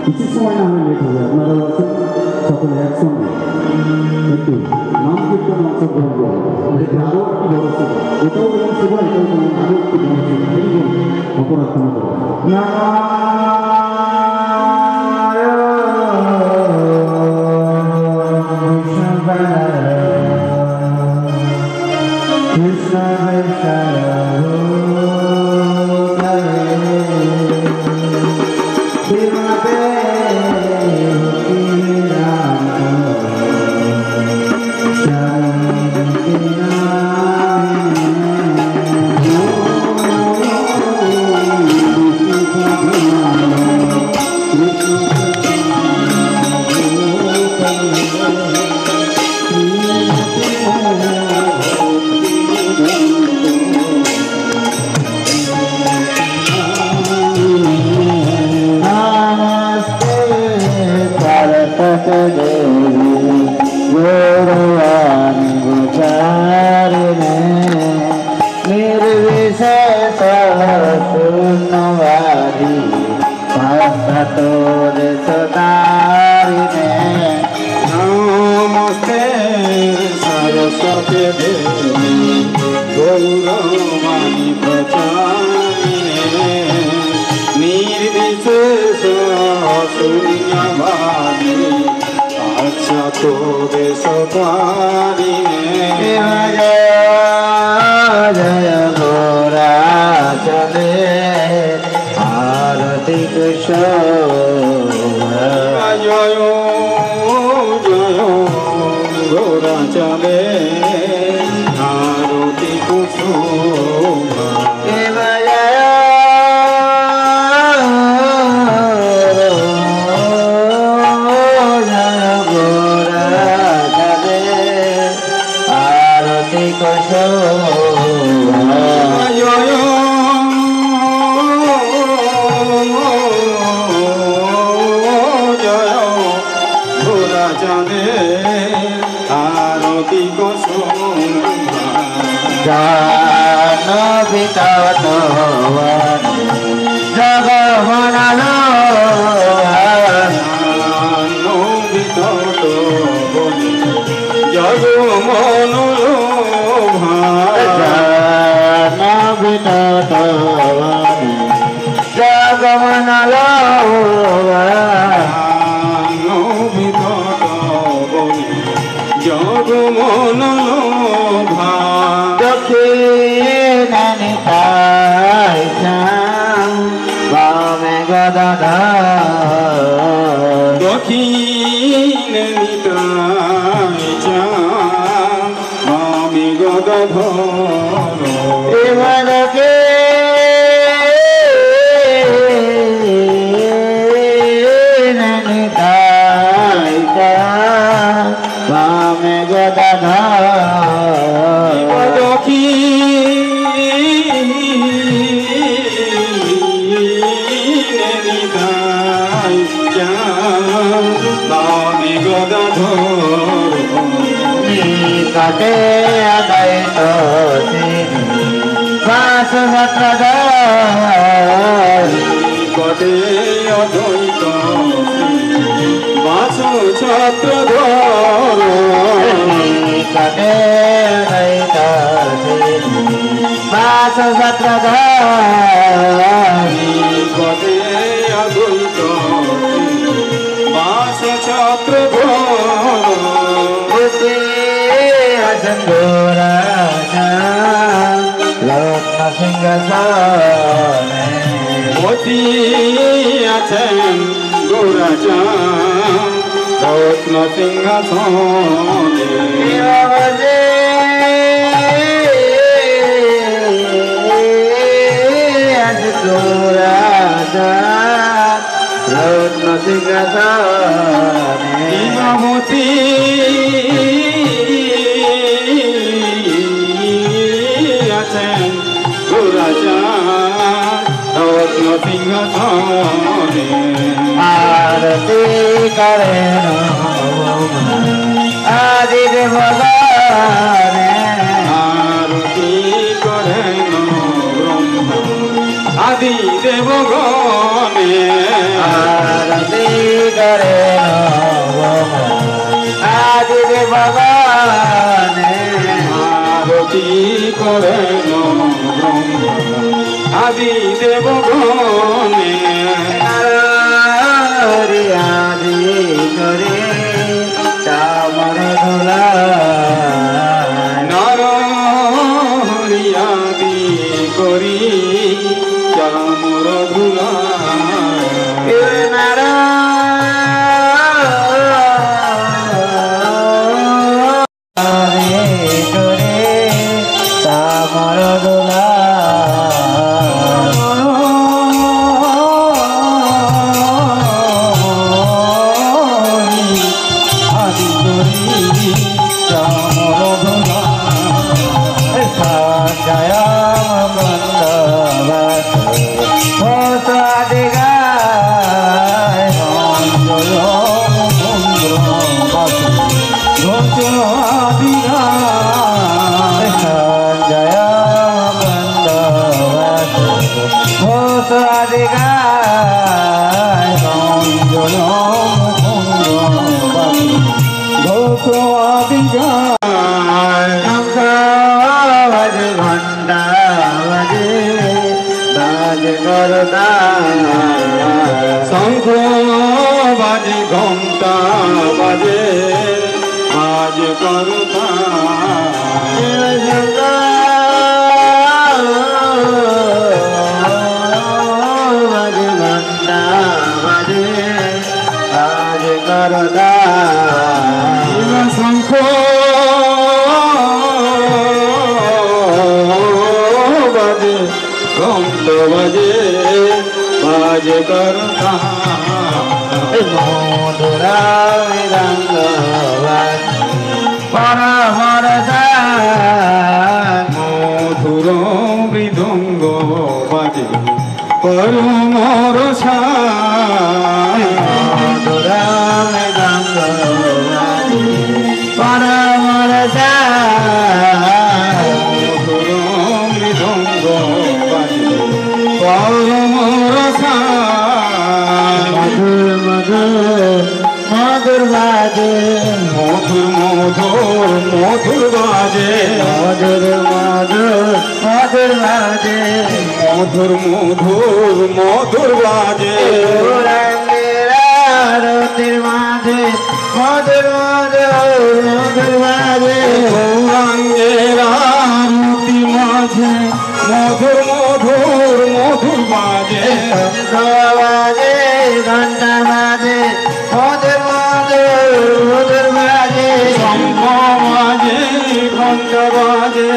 কিছু সময় না হলে লেট হবে আপনারা আছেন সকলে একসঙ্গে একটু নাম কীর্তন অংশগ্রহণ করুন এটাকে আরও একটি বড় সেবা এটাও যেমন সেবা এটাও যেমন আরও একটি বড় সেবা এই জন্য অপরাধ ক্ষমা করুন Imamoti আদি দেবগণে আরতি করেন ব্রহ্মা আদি দেবগণে আরতি করে আদি দেবগণে আরতি করেন ব্রহ্মা আদি দেবগণে আদি করে চামর ধুলা নরহরিয়াদি করি চামর ধুলা চামর ধুলা আদি করি চামর ধুলা জয় বন্দবাস ঘন্টা বাজে বাজ করতা শঙ্খ বাজে ঘন্টা বাজে বাজ করতা বাজে ঘন্টা বাজে বাজ করতা শঙ্খ বাজে ঘন্ট বাজে বাজ করতা মধুরা রঙ্গ পরমর মধুর মৃদঙ্গ বাজে পরমর মধুরা রঙ্গ পরমর মধুর মৃদঙ্গ বাজে পরমর মধুর মধুর মধুর বাজে মধুর মধুর মধুর বাজে মধুর মধুর মধুর বাজে মধুর মধুর মধুর বাজে আরতির মাঝে মধুর মধুর মধুর বাজে গৌরাঙ্গের আরতি মাঝে মধুর মধুর মধুর বাজে শঙ্খ বাজে ঘন্টা বাজে মধুর মধুর মধুর বাজে শঙ্খ বাজে ঘণ্ট বাজে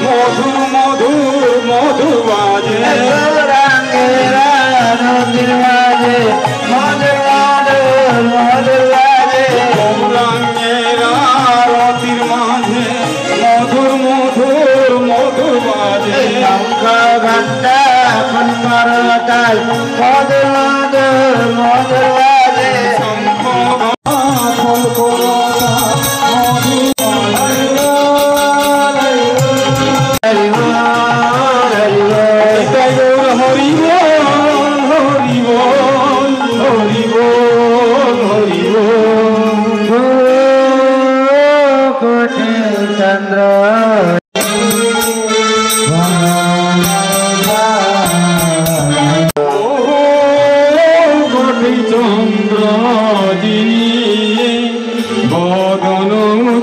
মধুর মধুর মধুর বাজে গৌরাঙ্গের আরতির মাঝে মধুর মধুর মধুর বাজে গৌরাঙ্গের আরতির মাঝে মধুর মধুর মধুর বাজে শঙ্খ ঘন্টা ফুলমরতাল মধুর মধুর মধুর বাজে শঙ্খ ফল করতা মধুর হরি বল হরি বল হরি বল হরি বল হরি বল কোটি চন্দ্র কোটি চন্দ্র যিনি বদন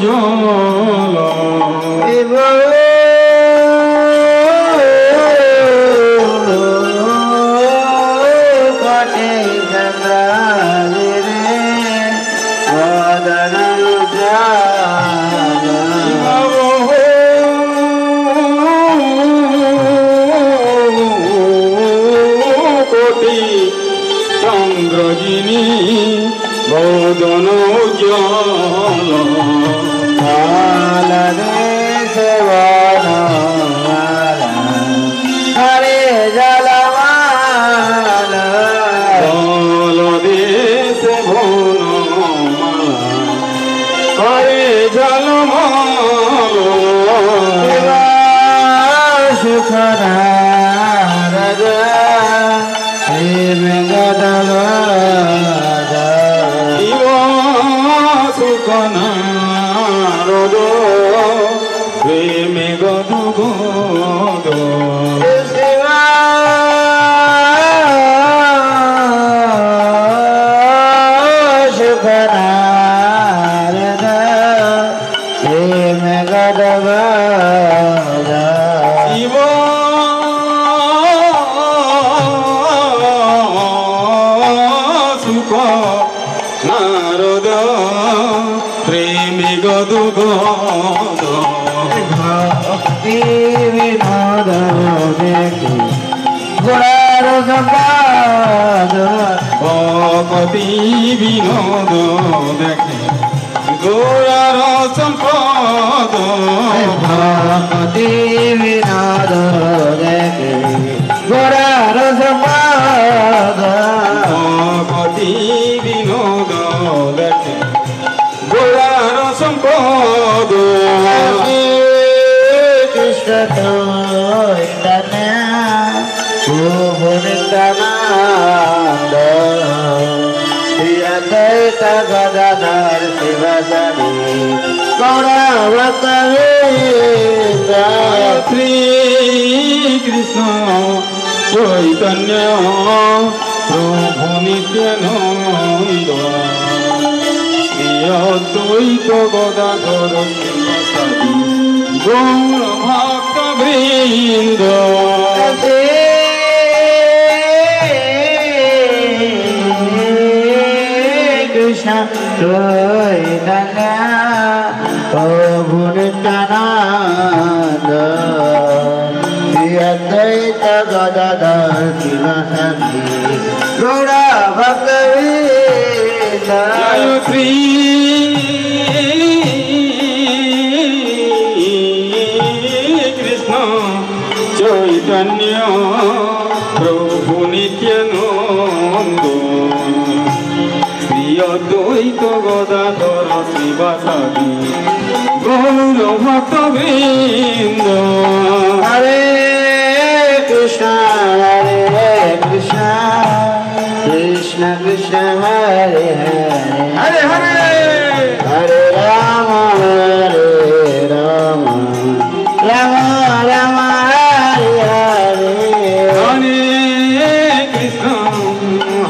জল কোটি চন্দ্র বদন কোটি চন্দ্র যিনি বদন জল দেশ হরে জলমাল বল দেশ ভুবন করে ঝলমল সুখনারদ প্রেম গদগদ শিব সুখনারদ প্রেমে গদগদ সুখনারদ প্রেম গদগদ শিব সুখ নারদ প্রেমে গদগদ ভক্তি বিনোদ দেখি গোড়ার সম্পাদ ভক্তি বিনোদ দেখে গোড়ার সম্পদ ভক্তি বিনোদ দেখি গোড়ার সম্পাদ ভক্তি বিনোদ দেখে গোড়ার সম্পদ কৃষ্ণ ভুবনিতানন্দ শ্রীয়দ্বৈত গদাধর শিবসরি গৌরভক্তবৃন্দ শ্রী কৃষ্ণ চৈতন্য প্রভু নিত্যানন্দ শ্রী অদ্বৈত গদাধর শিবসরি গৌর ভক্ত বৃন্দ কৃষ্ণ চৈতন্য প্রভু নিত্যানন্দ শ্রী অদ্বৈত গদাধর শিবসরি গৌর ভক্তবৃন্দ জয় শ্রী কৃষ্ণ চৈতন্য প্রভু নিত্যানন্দ শ্রী অদ্বৈত গদাধর শিবসরি গৌর ভক্ত বৃন্দ হরে কৃষ্ণ কৃষ্ণ কৃষ্ণ কৃষ্ণ হরে হরে হরে হরে হরে রাম রাম রাম হরে হরে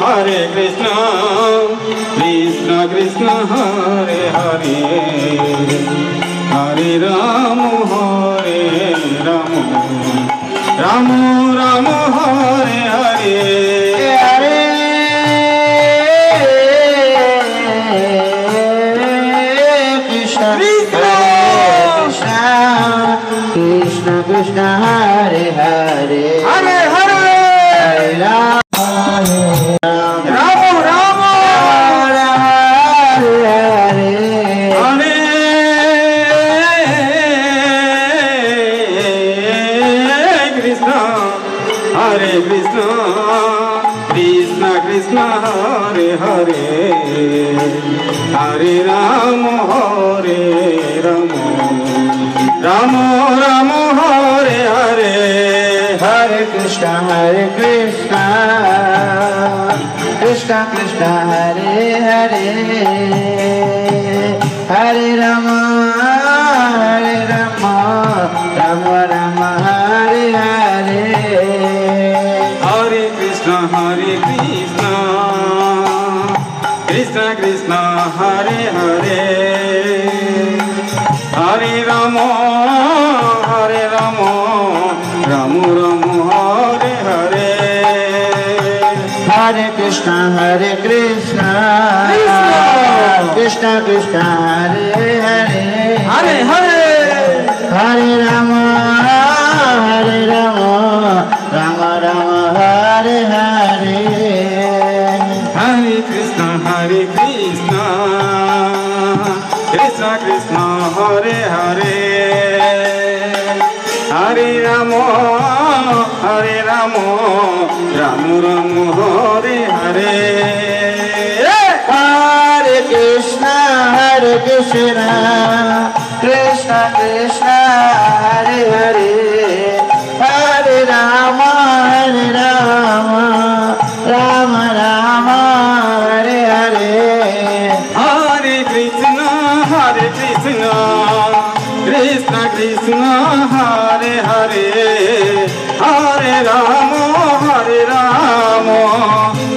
হরে কৃষ্ণ কৃষ্ণ কৃষ্ণ হরে হরে হরে রাম রাম রাম হরে হরে হরে কৃষ্ণ কৃষ্ণ কৃষ্ণ কৃষ্ণ হরে হরে হরে হরে হরে রাম রাম রাম হরে হরে হরে কৃষ্ণ হরে Krishna Krishna Krishna Hare Hare Hare Ram Ram Ram Ram Hare Hare Hare Krishna Krishna Krishna Hare Hare Hare Rama Rama Rama Hare Hare Hare Krishna Krishna Krishna Hare Hare Hare Rama Rama Hare Hare Hare Krishna Krishna Krishna Hare Hare Hare Hare Hare Rama Rama Rama Hare Hare Hare Krishna Krishna Krishna Hare Hare Hare Rama Rama Hare Hare Hare Krishna Hare Krishna, Krishna Krishna, Hare Hare, Hare Rama, Hare Rama, Rama Rama, Hare Hare. Hare Krishna, Krishna Krishna, Hare Hare, Hare Rama,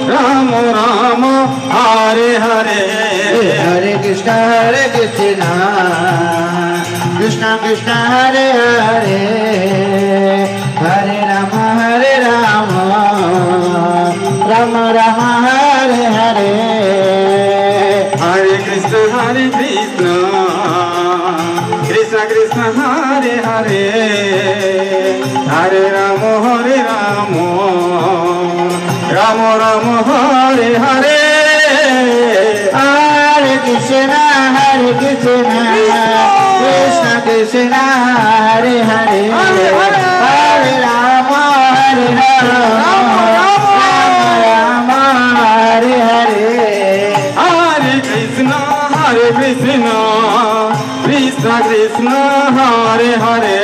Rama Rama, Hare Hare. Hare Krishna, Krishna Krishna, Hare Hare, Hare Rama, Rama Rama, Hare Hare. Hare Krishna, Krishna Krishna, Hare Hare, Hare Rama, Rama Rama, Hare Hare. Hare Krishna, Krishna Krishna, Hare Hare, Hare Rama, Rama Rama, Hare Hare. Hare Krishna, Krishna Krishna, Hare Hare,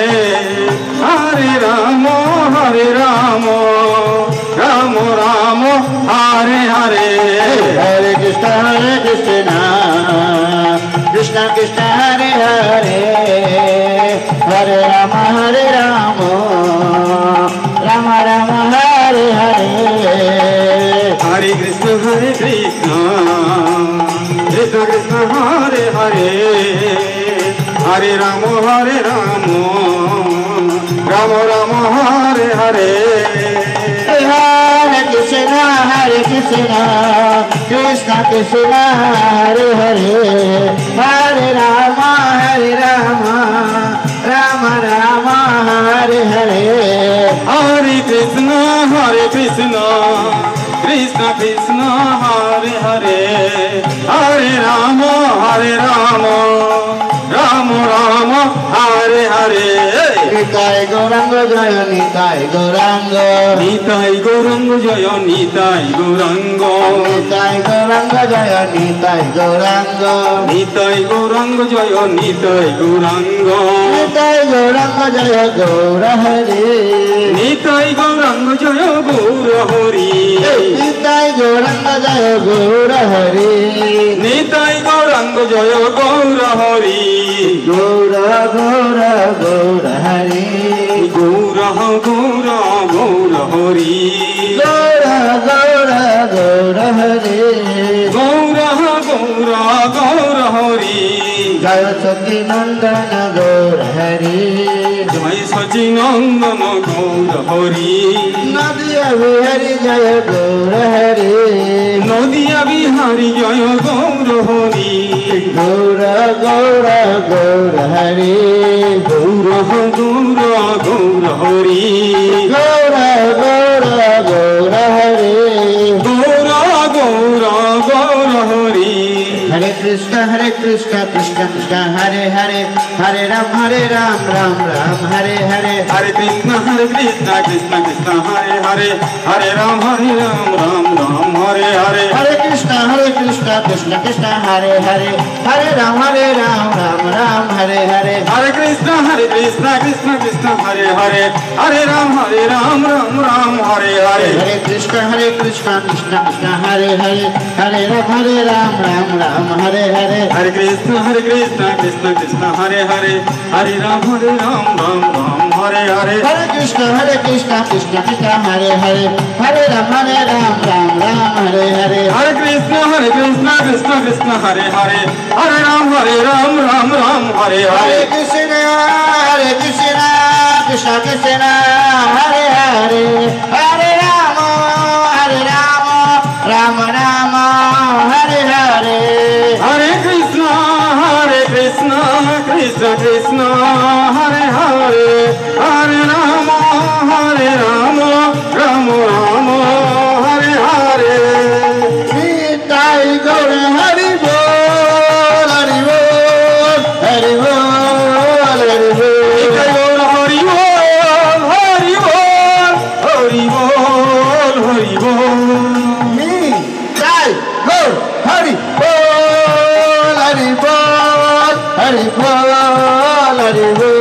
Hare Rama, Rama Rama, Hare Hare. Hare Krishna, Krishna Krishna, Hare Hare, Hare Rama, Rama Rama, Hare Hare. Hare Krishna, Krishna Krishna, Hare Hare, Hare Rama, Rama Rama, Hare Hare. Hare Krishna, Krishna Krishna, Hare Hare, Hare Rama, Rama Rama, Hare Hare. Hare Krishna, Krishna Krishna, Hare Hare, Hare Rama, Rama Rama, Hare Hare. Nitai Gauranga Jaya, Nitai Gauranga, Nitai Gauranga Jaya, Nitai Gauranga, Nitai Gauranga Jaya, Nitai Gauranga, Nitai Gauranga Jaya, Nitai Gauranga, Nitai Gauranga Jaya, Gaura Hari, Nitai Gauranga Jaya, Gaura Hari, Nitai Gauranga Jaya, Gaura Hari, Nitai Gauranga Jaya, Gaura Hari, Gaura Gaura Gaura Hari, Gaura Gaura Gaura Hari, Gaura Gaura Gaura Hari, Gaura Gaura Gaura Hari, Jaya Sati Nandana Gaura Hari, Jai Sacinandana Gaura Hari, Nadia Vihari Jaya Gaura Hari, Nadia Bihari Jaya Gaura Hari, Gaura Gaura Gaura Hari, Gaura Gaura Gaura Hari, Gaura Gaura Gaura Hari, Gaura Gaura Gaura Hari. Hare Krishna, Krishna Krishna, Hare Hare, Hare Ram, Ram Ram, Hare Hare. Hare Krishna, Krishna Krishna, Hare Hare, Hare Ram, Ram Ram, Hare Hare. Hare Krishna, Krishna Krishna, Hare Hare, Hare Ram, Ram Ram, Hare Hare. Hare Krishna, Krishna Krishna, Hare Hare, Hare Ram, Ram Ram, Hare Hare. Hare Krishna, Krishna Krishna, Hare Hare, Hare Ram, Ram Ram, Hare Hare. Hare Krishna, Krishna Krishna, Hare Hare, Hare Ram, Ram Hare Hare. Hare Krishna, Krishna Krishna, Hare Hare, Hare Ram, Ram Hare Hare. Hare Krishna, Krishna Hare Hare, Hare Ram, Ram Hare Hare Hare. Krishna, Krishna Krishna, Hare Hare, Hare Ram, Ram Hare Hare. Hare Krishna, Krishna Krishna, Hare Hare, Hare Ram, Ram Hare Hare. Nitai Gaur Hari Bol, Hari Bol, Hari Bol, Hari Bol. Hari Bol, Hari Bol, Hari Bol, Hari Bol. Nitai Gaur Hari Bol, Hari Bol. Hari বল হরি বল